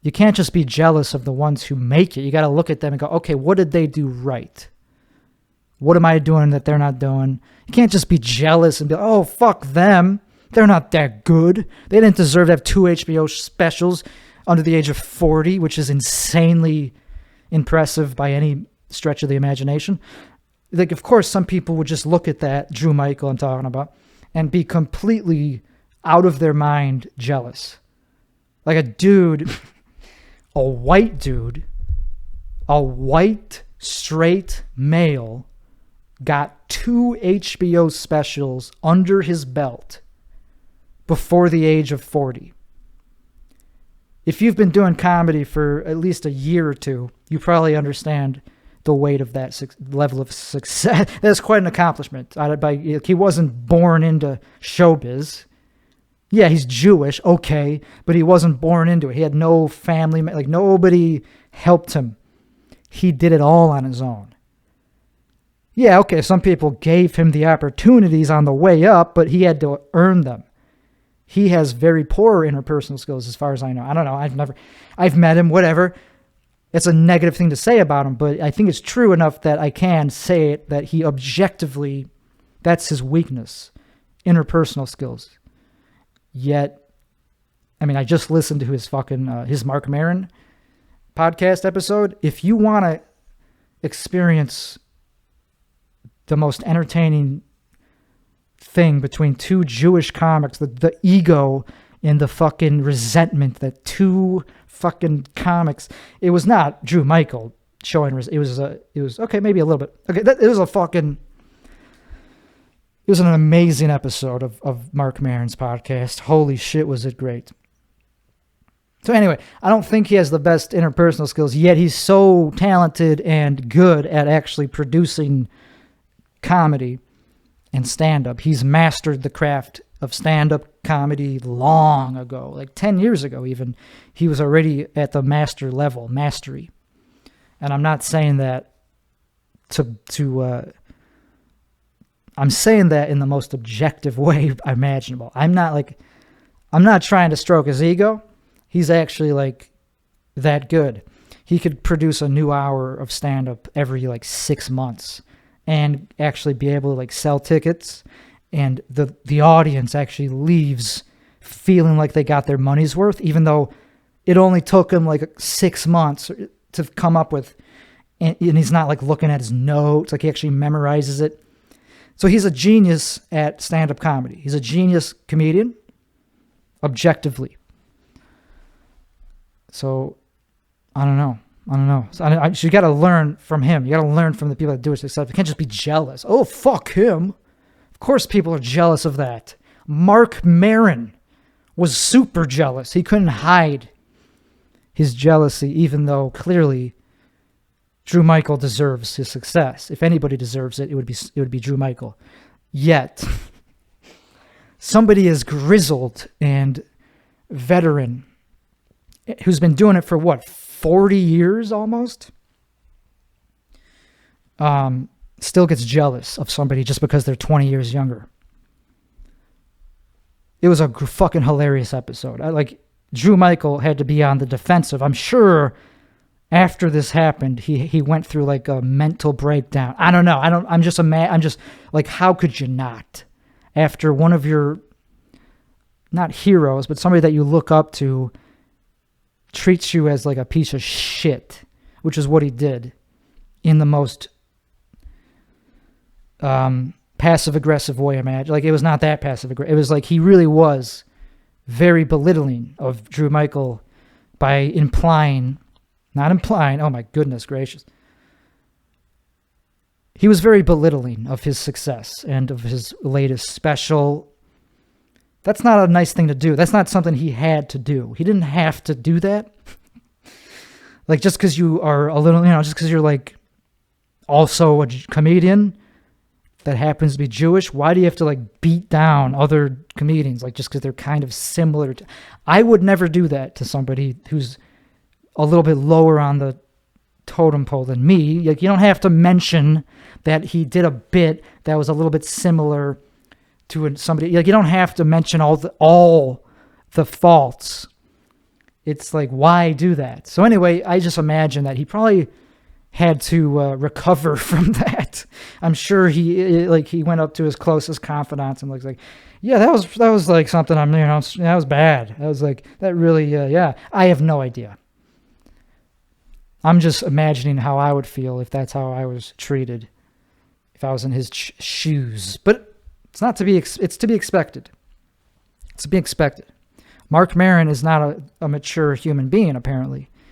You can't just be jealous of the ones who make it. You got to look at them and go, okay, what did they do right? What am I doing that they're not doing? You can't just be jealous and be like, oh, fuck them. They're not that good. They didn't deserve to have 2 HBO specials under the age of 40, which is insanely impressive by any stretch of the imagination. Like, of course, some people would just look at that, Drew Michael I'm talking about, and be completely out of their mind jealous. Like a dude, a white straight male got 2 HBO specials under his belt before the age of 40. If you've been doing comedy for at least a year or two, you probably understand the weight of that level of success. That's quite an accomplishment. He wasn't born into showbiz. Yeah, he's Jewish, okay, but he wasn't born into it. He had no family, like nobody helped him. He did it all on his own. Yeah, okay, some people gave him the opportunities on the way up, but he had to earn them. He has very poor interpersonal skills as far as I know. I don't know. I've met him, whatever. It's a negative thing to say about him, but I think it's true enough that I can say it, that he objectively, that's his weakness, interpersonal skills. Yet, I mean, I just listened to his his Marc Maron podcast episode. If you want to experience the most entertaining thing between 2 Jewish comics, the ego and the fucking resentment that 2 fucking comics, it was not Drew Michael showing, it was okay, maybe a little bit. Okay, it was an amazing episode of Marc Maron's podcast. Holy shit, was it great. So anyway, I don't think he has the best interpersonal skills, yet he's so talented and good at actually producing comedy and stand-up. He's mastered the craft of stand-up comedy long ago, like 10 years ago even. He was already at the mastery. And I'm not saying that I'm saying that in the most objective way imaginable. I'm not trying to stroke his ego. He's actually like that good. He could produce a new hour of stand-up every 6 months and actually be able to sell tickets, and the audience actually leaves feeling like they got their money's worth, even though it only took him 6 months to come up with, and he's not looking at his notes, he actually memorizes it. So he's a genius at stand-up comedy. He's a genius comedian, objectively. So, I don't know. So you got to learn from him. You got to learn from the people that do it successfully. You can't just be jealous. Oh, fuck him. Of course people are jealous of that. Marc Maron was super jealous. He couldn't hide his jealousy, even though clearly Drew Michael deserves his success. If anybody deserves it, it would be Drew Michael. Yet, somebody as grizzled and veteran, who's been doing it for 40 years almost, still gets jealous of somebody just because they're 20 years younger. It was a fucking hilarious episode. Drew Michael had to be on the defensive. I'm sure after this happened, he went through a mental breakdown. I don't know. I'm just how could you not? After one of your, not heroes, but somebody that you look up to treats you as a piece of shit, which is what he did in the most passive-aggressive way, imagine. It was not that passive-aggressive. It was he really was very belittling of Drew Michael by not implying, oh my goodness gracious. He was very belittling of his success and of his latest special. That's not a nice thing to do. That's not something he had to do. He didn't have to do that. Just because you are a little, just because you're also a comedian that happens to be Jewish, why do you have to beat down other comedians just because they're kind of similar to? I would never do that to somebody who's a little bit lower on the totem pole than me. You don't have to mention that he did a bit that was a little bit similar to somebody. You don't have to mention all the faults. it's like, why do that? So anyway, I just imagine that he probably had to recover from that. I'm sure he went up to his closest confidants and was like, yeah, that was like something that was bad. That was like, that really, yeah. I have no idea. I'm just imagining how I would feel if that's how I was treated, if I was in his shoes. But it's not to be, it's to be expected. It's to be expected. Marc Maron is not a mature human being, apparently.